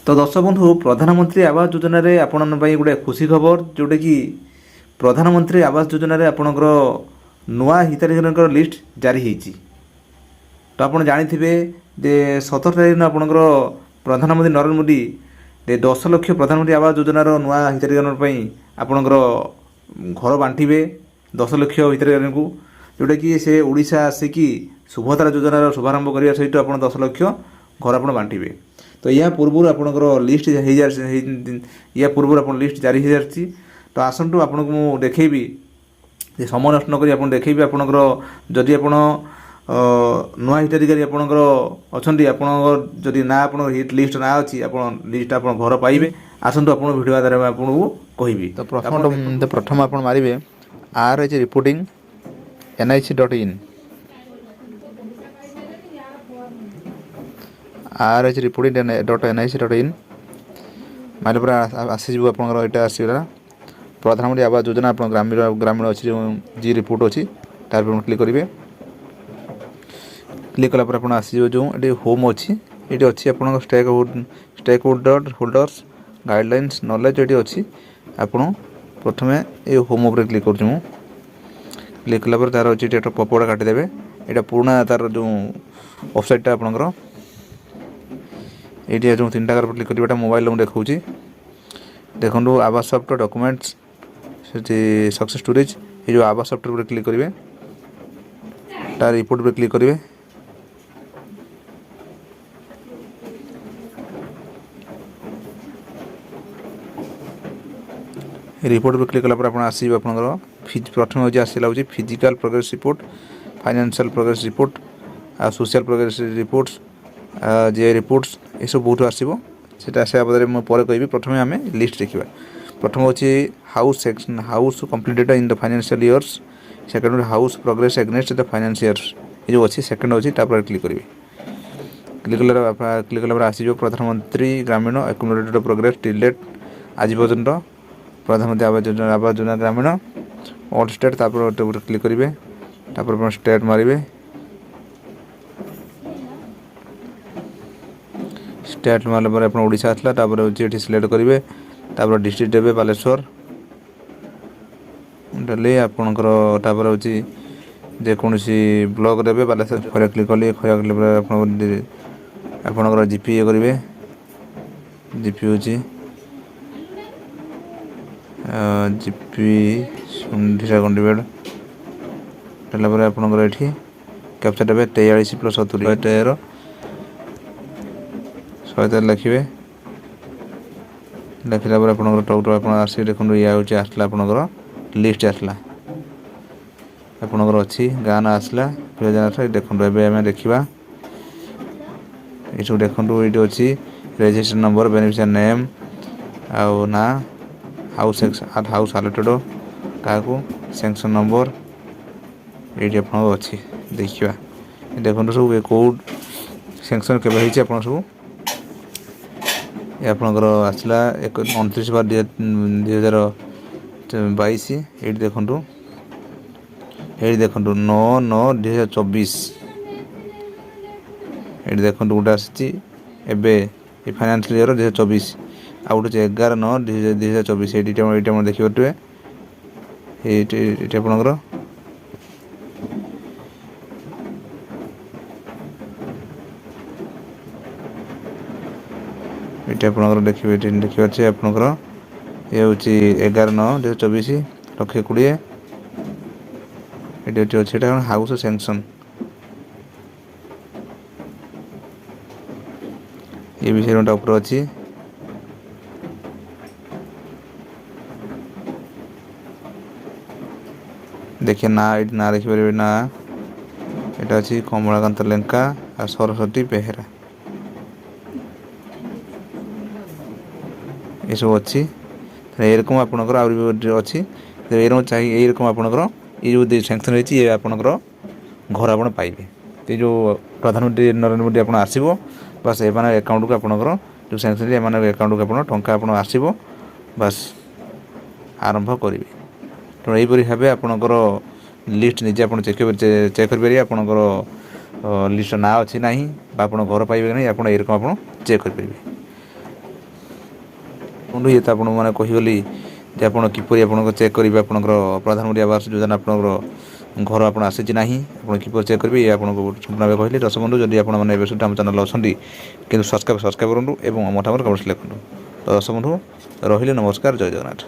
तो दर्शक बंधु प्रधानमंत्री आवास योजना रे आपण गोटे खुशी खबर जोटा कि प्रधानमंत्री आवास योजना रे आपणकर नुआ हिताधिकारी लिस्ट जारी होती। तो आप जाथे जे 17 तारीख दिन आपणकर प्रधानमंत्री नरेंद्र मोदी 10 लाख प्रधानमंत्री आवास योजनार नुआ हिताधिकारी आपणकर घर बांटे 10 लाख हिताधिकारी को जोटा कि से ओडिशा आसिकी सुभद्रा योजनार शुभारंभ करने सहित आप 10 लाख घर आप बांटे। तो या पूर्व आपणकर लिस्ट या पूर्व आप लिस्ट जारी हो जाती। तो आसतु आपन को मुझे देखी समय नष्ट नक देखी आपणकर जदि आप नुआ हिताधिकारी आपणकर अच्छा जदि ना आप हिट लिस्ट ना अच्छी आप लिस्ट आप घर पाइबे। आसतु आप भिडियो द्वारा आपको कहबी। तो प्रथम आप मारे RH रिपोर्टिंग NIC.in RH रिपोर्टिंग.NIC.in मारे पूरा आसीज आपंकर यहाँ आसगला प्रधानमंत्री आवास योजना आप ग्रामीण अच्छी जो जी रिपोर्ट अच्छी तार पर क्लिक करेंगे। क्लिक कलापर आप आसो जो ये होम अच्छी ये अच्छी आप स्टेक होल्डर्स गाइडलाइंस नॉलेज ये अच्छी आप प्रथम ये होम उपर क्लिक करूँ। क्लिक कलापर तार अच्छी पपड़ा काटिदेवे यहाँ पुराना तार जो वेबसाइटा आपंकर ये जो 3टा कार क्लिक करा मोबाइल देखा देखो आवास सॉफ्ट डॉक्यूमेंट्स सक्सेस स्टोरेज ये जो आवास सॉफ्टवेयर पर क्लिक करेंगे तार रिपोर्ट पर क्लिक करेंगे। रिपोर्ट पर क्लिक कलापर आप आसो आपंकर प्रथम हूँ आसला physical progress report financial progress report social progress reports जे रिपोर्ट्स ये सब बहुत आसो से आसा मुझे पर कहि। प्रथम आम लिस्ट देखा प्रथम अच्छे house completed in the financial years second house progress against the finance years ये जो अच्छी सेकेंड अच्छी क्लिक करेंगे। क्लिक कला आसो प्रधानमंत्री ग्रामीण एक्युमुलेटेड प्रोग्रेस टिल डेट आज पर्यंत प्रधानमंत्री आवास योजना ग्रामीण ऑल स्टेट क्लिक करेंगे स्टेट मारे स्टेट मारे पर आप ओडिशा आसला ये सिलेक्ट करेंगे डिस्ट्रिक्ट देवे बालेश्वर डेली आपणकर हूँ जेकोसी ब्लॉक देवे बालेश्वर खरा क्लिक कले खरा क्लिक आपणकर जीपी ये करेंगे जीपी हूँ जीपी सुंढिरा गंडीबेड़ देला आपणकर ये कैप्चा देवे 43 + 70 113 लिखे लिखला आप टॉप आप आसी देखो या हूँ आसला आपणकर लिस्ट आसला आपणकर अच्छी गाँ ना आसला देखो एवं देखा ये सब देखो ये अच्छी रजिस्ट्रेशन नंबर बेनिफिशियरी नेम आउ ना हाउस आलोटेड क्या सैंक्शन नंबर ये आप अच्छी देखा देखो सब कौ सैंक्शन के सब ये आपणकर आसला 29/12/2022 ये देखो 9/9/2024 ये देखो गोटे आसी फाइनान्शियल ईयर 2024 आ गोटे 11/9/2024 ये देखिए ये आपणकर ये आपंकर देखिए देखिए आपंकर ये हूँ 11/9/2024 1,20,000 ये अच्छे हाउस सैंक्शन ये विषय ऊपर अच्छी देखिए ना ये ना देखिए ना यहाँ अच्छी कमलाकांत लेंका और सरस्वती बेहेरा ये सब अच्छी एरकम आपंकर अच्छी एरकम चाहिए यही आपंकर ये जो सैंक्शन होती है आपंकर घर आप पाइबे। ये जो प्रधानमंत्री नरेंद्र मोदी आप आसो बस एम एकाउंट को आपंकर जो सैंक्शन एम एकाउंट को आप टंका आप आसो बस आरंभ करेंगे। तो यहीपरी भाव आपंकर लिस्ट निजे आप चेक करेंगे आपंकर लिस्ट ना अच्छी ना आप घर पाइबे ना आप चेक करेंगे। ବନ୍ଧୁ ଇଏ ତ ଆପଣଙ୍କୁ ମାନେ କହିଗଲି ଯେ ଆପଣ କିପରି ଆପଣଙ୍କ ଚେକ୍ କରିବେ ଆପଣଙ୍କର ପ୍ରଧାନମନ୍ତ୍ରୀ ଆବାସ ଯୋଜନା ଆପଣଙ୍କର ଘର ଆପଣ ଆସିଛି ନାହିଁ ଆପଣ କିପରି ଚେକ୍ କରିବେ ଇଏ ଆପଣଙ୍କୁ ସମ୍ପୂର୍ଣ୍ଣ ଭାବେ କହିଲି। ଦର୍ଶକ ବନ୍ଧୁ ଯଦି ଆପଣମାନେ ଏବେ ସୁଦ୍ଧା ଆମ ଚ୍ୟାନେଲ୍ ଅଛନ୍ତି କିନ୍ତୁ ସବସ୍କ୍ରାଇବ୍ କରନ୍ତୁ ଏବଂ ମତାମତ କମେଣ୍ଟସ୍ ଲେଖନ୍ତୁ। ତ ଦର୍ଶକ ବନ୍ଧୁ ରହିଲି, ନମସ୍କାର, ଜୟ ଜଗନ୍ନାଥ।